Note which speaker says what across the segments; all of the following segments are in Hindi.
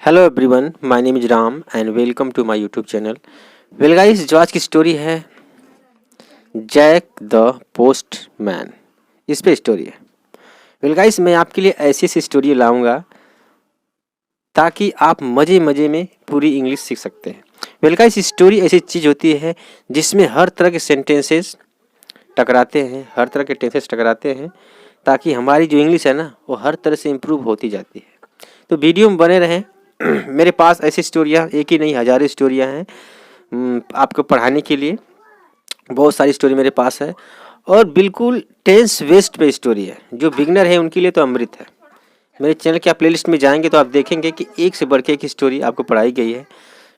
Speaker 1: Hello everyone, my name is Ram and welcome to my YouTube channel. Well guys, जो आज की स्टोरी है जैक द पोस्टमैन, इस पे स्टोरी है। वेल गाइस, मैं आपके लिए ऐसी सी स्टोरी लाऊंगा ताकि आप मज़े मज़े में पूरी इंग्लिश सीख सकते हैं। वेल गाइस, स्टोरी ऐसी चीज़ होती है जिसमें हर तरह के सेंटेंसेस टकराते हैं, हर तरह के टेंसेस टकराते हैं, ताकि हमारी जो इंग्लिश है ना वो हर तरह से इम्प्रूव होती जाती है। तो वीडियो में बने रहें। मेरे पास ऐसी स्टोरियाँ एक ही नहीं, हज़ारों स्टोरियाँ हैं आपको पढ़ाने के लिए। बहुत सारी स्टोरी मेरे पास है और बिल्कुल टेंस वेस्ट पे स्टोरी है। जो बिगनर है उनके लिए तो अमृत है। मेरे चैनल के आप प्लेलिस्ट में जाएंगे तो आप देखेंगे कि एक से बढ़ के एक स्टोरी आपको पढ़ाई गई है,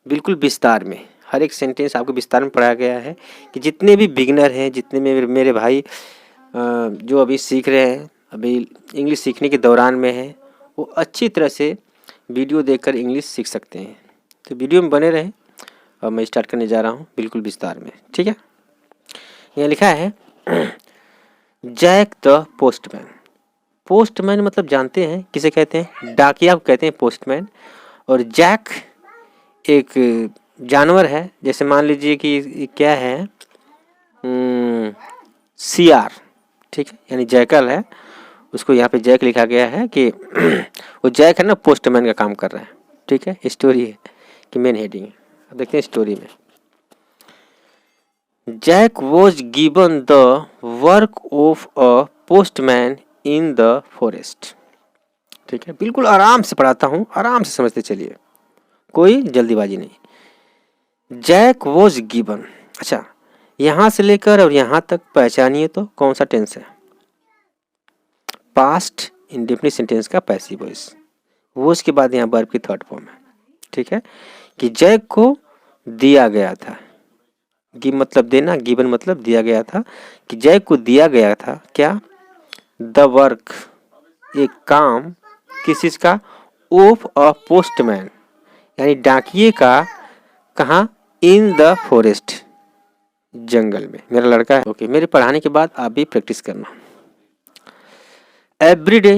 Speaker 1: बिल्कुल विस्तार में। हर एक सेंटेंस आपको विस्तार में पढ़ाया गया है कि जितने भी बिगनर हैं, जितने मेरे भाई जो अभी सीख रहे हैं, अभी इंग्लिश सीखने के दौरान में हैं, वो अच्छी तरह से वीडियो देखकर इंग्लिश सीख सकते हैं। तो वीडियो में बने रहें और मैं स्टार्ट करने जा रहा हूँ बिल्कुल विस्तार में। ठीक है, यहाँ लिखा है जैक द पोस्टमैन। पोस्टमैन मतलब जानते हैं किसे कहते हैं? डाकिया को कहते हैं पोस्टमैन। और जैक एक जानवर है, जैसे मान लीजिए कि क्या है, सियार। ठीक है, यानी जैकल है, उसको यहाँ पे जैक लिखा गया है कि वो जैक है ना, पोस्टमैन का काम कर रहा है। ठीक है, स्टोरी है कि मेन हेडिंग है। अब देखते हैं स्टोरी में। Jack was given the work of a postman in the forest. ठीक है, बिल्कुल आराम से पढ़ाता हूँ, आराम से समझते चलिए, कोई जल्दीबाजी नहीं। जैक वॉज गिवन, अच्छा, यहाँ से लेकर और यहाँ तक पहचानिए तो कौन सा टेंस है? पास्ट इंडेफिनिट सेंटेंस का पैसिव वॉइस। वो उसके बाद यहाँ वर्ब की थर्ड फॉर्म है। ठीक है, कि जैक को दिया गया था। गिव मतलब देना, गिवन मतलब दिया गया था, कि जैक को दिया गया था क्या? द वर्क, एक काम, किस चीज का? ऑफ अ पोस्टमैन, यानी डाकिये का। कहाँ? इन द फॉरेस्ट, जंगल में। मेरा लड़का है। ओके, मेरे पढ़ाने के बाद आप भी प्रैक्टिस करना। Every day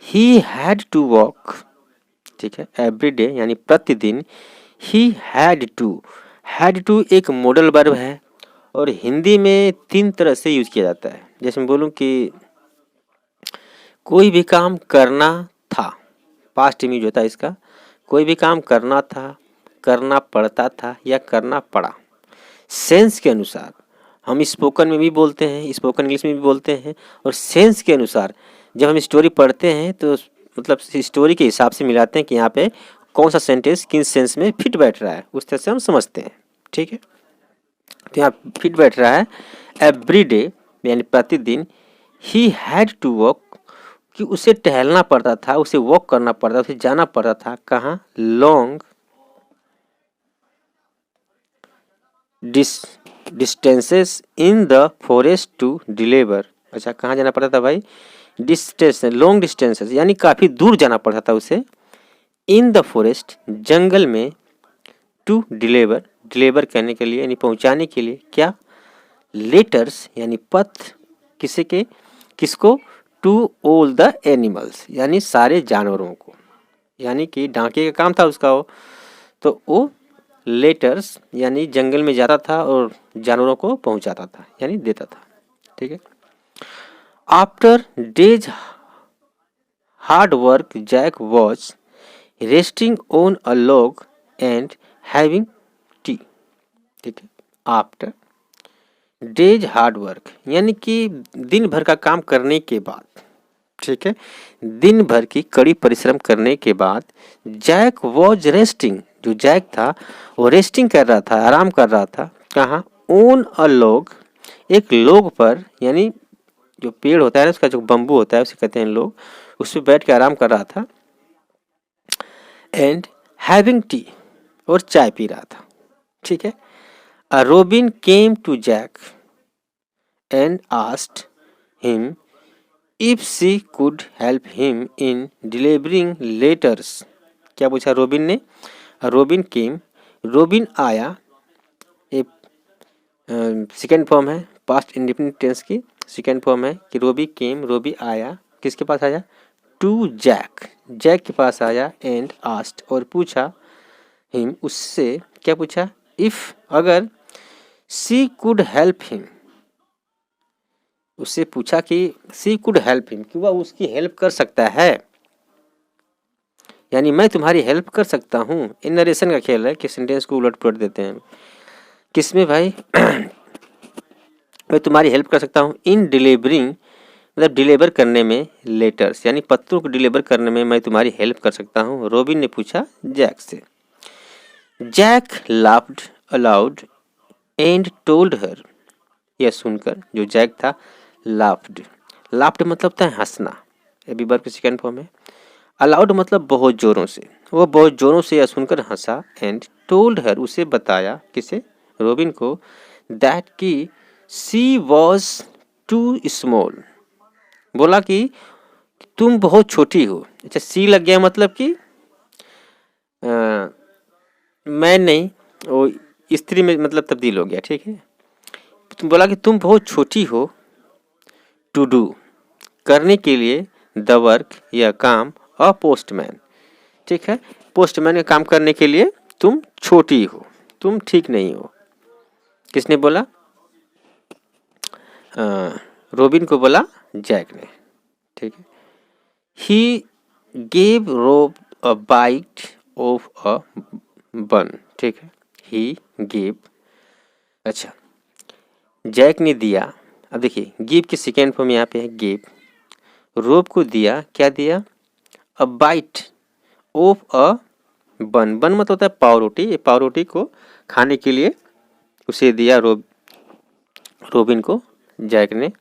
Speaker 1: he had to walk. ठीक है, एवरी डे यानी प्रतिदिन। ही हैड टू एक मॉडल वर्ब है और हिंदी में 3 तरह से यूज किया जाता है। जैसे मैं बोलूँ कि कोई भी काम करना था, पास्ट में यूज होता है इसका। कोई भी काम करना था, करना पड़ता था या करना पड़ा। सेंस के अनुसार हम स्पोकन में भी बोलते हैं, स्पोकन इंग्लिश में भी बोलते हैं, और सेंस के अनुसार जब हम स्टोरी पढ़ते हैं तो मतलब स्टोरी के हिसाब से मिलाते हैं कि यहाँ पे कौन सा सेंटेंस किन सेंस में फिट बैठ रहा है, उस तरह से हम समझते हैं। ठीक है, तो यहाँ फिट बैठ रहा है एवरी डे यानी प्रतिदिन। ही हैड टू वॉक, कि उसे टहलना पड़ता था, उसे वॉक करना पड़ता था, उसे जाना पड़ता था। कहाँ? Long distances in the forest to deliver. अच्छा, कहाँ जाना पड़ता था भाई? डिस्टेंस, लॉन्ग डिस्टेंसेस यानी काफ़ी दूर जाना पड़ता था उसे। इन द फॉरेस्ट, जंगल में। टू डिलीवर, डिलीवर करने के लिए यानी पहुंचाने के लिए। क्या? लेटर्स यानी पत्र, किसे के? किसको? टू ऑल द एनिमल्स, यानी सारे जानवरों को। यानी कि डांके का काम था उसका वो, तो वो लेटर्स यानी जंगल में जाता था और जानवरों को पहुंचाता था यानी देता था। ठीक है, after day's hard work Jack was resting on a log and having tea. ठीक है, आफ्टर डेज हार्ड वर्क यानी कि दिन भर का काम करने के बाद। ठीक है, दिन भर की कड़ी परिश्रम करने के बाद जैक वॉज रेस्टिंग, जो जैक था वो रेस्टिंग कर रहा था, आराम कर रहा था। कहाँ? ऑन अ लॉग, एक लॉग पर, यानी जो पेड़ होता है ना, उसका जो बम्बू होता है उसे कहते हैं लोग, उस पर बैठ के आराम कर रहा था। एंड हैविंग टी, और चाय पी रहा था। ठीक है, a Robin came to Jack and asked him if she could help him in delivering letters. क्या पूछा रोबिन ने? रोबिन केम, रोबिन आया, ये सेकेंड फॉर्म है, पास्ट इंडेफिनिट टेंस की सेकेंड फॉर्म है कि रोबी केम, रोबी आया। किसके पास आया? टू जैक, जैक के पास आया एंड आस्क्ड और पूछा हिम, उससे क्या पूछा, इफ अगर शी कुड हेल्प हिम, उससे पूछा कि शी कुड हेल्प हिम, कि वह उसकी हेल्प कर सकता है, यानी मैं तुम्हारी हेल्प कर सकता हूँ। इन नरेशन का खेल है कि सेंटेंस को उलट पुलट देते हैं। किसमें भाई मैं तुम्हारी हेल्प कर सकता हूँ इन डिलीवरिंग, मतलब डिलीवर करने में, लेटर्स यानी पत्रों को डिलीवर करने में मैं तुम्हारी हेल्प कर सकता हूँ, रॉबिन ने पूछा जैक से। Jack laughed aloud and told her, यह सुनकर जो जैक था, लाफ्ड, लाफ्ड मतलब था हंसना, ये भी वर्ब की सेकंड फॉर्म है। अलाउड मतलब बहुत जोरों से, वो बहुत जोरों से यह सुनकर हंसा। एंड टोल्ड हर, उसे बताया, किसे, रॉबिन को, दैट की सी वॉज टू स्मॉल, बोला कि तुम बहुत छोटी हो। अच्छा, सी लग गया मतलब कि मैं नहीं, वो स्त्री में मतलब तब्दील हो गया, ठीक है। तुम बोला कि तुम बहुत छोटी हो, टू डू करने के लिए, द वर्क यह काम, अ पोस्टमैन, ठीक है, पोस्टमैन का काम करने के लिए तुम छोटी हो, तुम ठीक नहीं हो। किसने बोला, रॉबिन को बोला जैक ने, ठीक है। ही गेव रोब अ बाइट ऑफ अ बन, ठीक है, ही गेव, अच्छा, जैक ने दिया, अब देखिए गिव की सेकेंड फॉर्म यहाँ पे है गिव, रोब को दिया, क्या दिया, अ बाइट ऑफ अ बन, बन मतलब होता है पाव रोटी, ये पाव रोटी को खाने के लिए उसे दिया रॉबिन को जैक ने।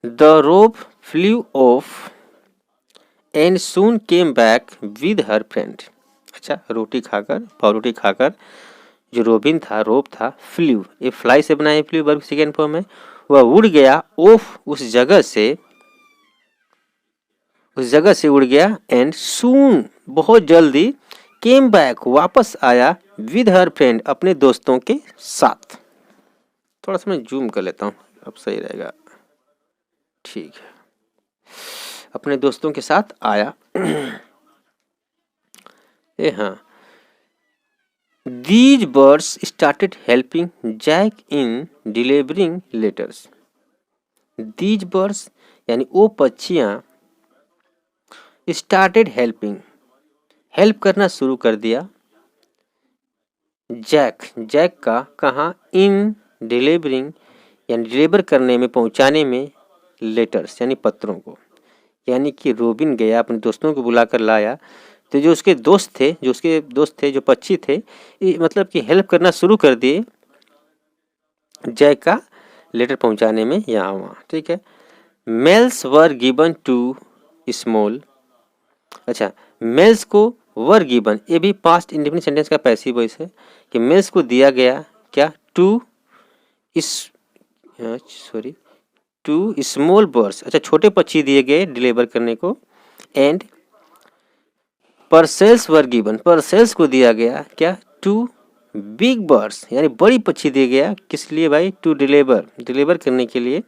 Speaker 1: The robin flew off and soon came back with her friend, अच्छा, रोटी खाकर, पाव रोटी खाकर जो रोबिन था, रोब था, फ्ल्यू, ये फ्लाई से बना है, फ्ल्यू वर्ब सेकेंड फॉर्म है, वह उड़ गया, ऑफ उस जगह से, उस जगह से उड़ गया, एंड सून बहुत जल्दी, केम बैक वापस आया, विद हर फ्रेंड अपने दोस्तों के साथ। थोड़ा सा मैं जूम कर लेता हूँ, अब सही रहेगा, ठीक है, अपने दोस्तों के साथ आया। ए हाँ, these birds started helping Jack in delivering letters. These birds यानी वो पक्षियाँ started helping, हेल्प करना शुरू कर दिया, जैक, जैक का कहाँ, इन डिलीवरिंग यानी डिलीवर करने में, पहुँचाने में, लेटर्स यानी पत्रों को, यानी कि रॉबिन गया अपने दोस्तों को बुलाकर लाया, तो जो उसके दोस्त थे जो पक्षी थे, ये मतलब कि हेल्प करना शुरू कर दिए जैक का लेटर पहुंचाने में, यहाँ वहाँ, ठीक है। Mails were given to small, अच्छा, मेल्स को वर गिवन, ये भी पास्ट इंडेफिनिट सेंटेंस का पैसिव वॉइस है कि मेल्स को दिया गया, क्या, टू स्मॉल बर्ड्स, अच्छा, छोटे पक्षी दिए गए डिलीवर करने को। एंड परसेल्स वर गिवन, परसेल्स को दिया गया, क्या, टू बिग बर्ड्स यानी बड़ी पक्षी दिया गया, किस लिए भाई, टू डिलीवर, डिलीवर करने के लिए।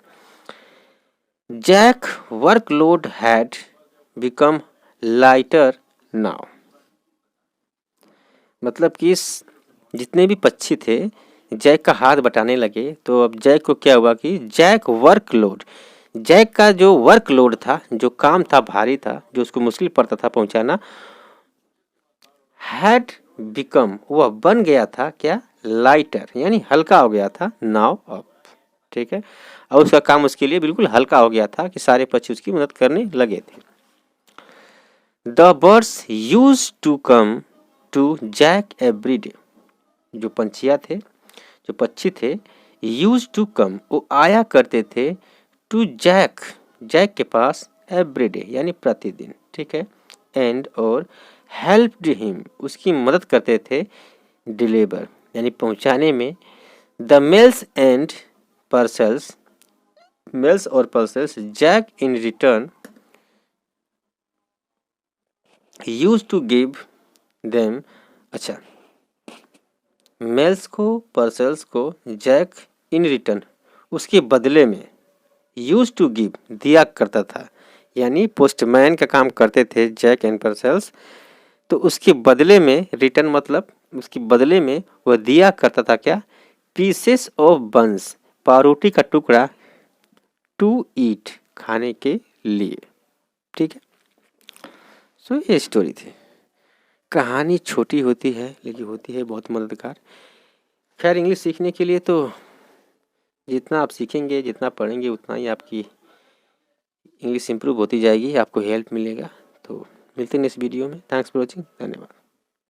Speaker 1: Jack workload had become lighter now, मतलब कि जितने भी पक्षी थे जैक का हाथ बटाने लगे, तो अब जैक को क्या हुआ कि जैक वर्कलोड, जैक का जो वर्कलोड था, जो काम था, भारी था, जो उसको मुश्किल पड़ता था पहुंचाना, हैड बिकम, वह बन गया था, क्या, लाइटर यानी हल्का हो गया था, नाउ अब, ठीक है, और उसका काम उसके लिए बिल्कुल हल्का हो गया था कि सारे पक्षी उसकी मदद करने लगे थे। The birds used to come to Jack every day, जो पंछियाँ थे, जो पक्षी थे, यूज टू कम वो आया करते थे, टू जैक, जैक के पास, एवरी डे यानी प्रतिदिन, ठीक है, एंड और हेल्प्ड हिम उसकी मदद करते थे, डिलीवर यानी पहुंचाने में, the mails and parcels, mails और parcels, Jack in return use to give them, अच्छा, मेल्स को, पार्सल्स को जैक इन रिटर्न उसके बदले में, यूज टू गिव दिया करता था, यानी पोस्टमैन का काम करते थे जैक एंड परसेल्स। तो उसके बदले में रिटर्न मतलब उसके बदले में वह दिया करता था क्या, पीसेस ऑफ बंस, पावरोटी का टुकड़ा, टू ईट, खाने के लिए। ठीक है, सो ये स्टोरी थी। कहानी छोटी होती है लेकिन होती है बहुत मददगार। खैर इंग्लिश सीखने के लिए तो जितना आप सीखेंगे, जितना पढ़ेंगे, उतना ही आपकी इंग्लिश इंप्रूव होती जाएगी, आपको हेल्प मिलेगा। तो मिलते हैं इस वीडियो में। थैंक्स फॉर वॉचिंग, धन्यवाद।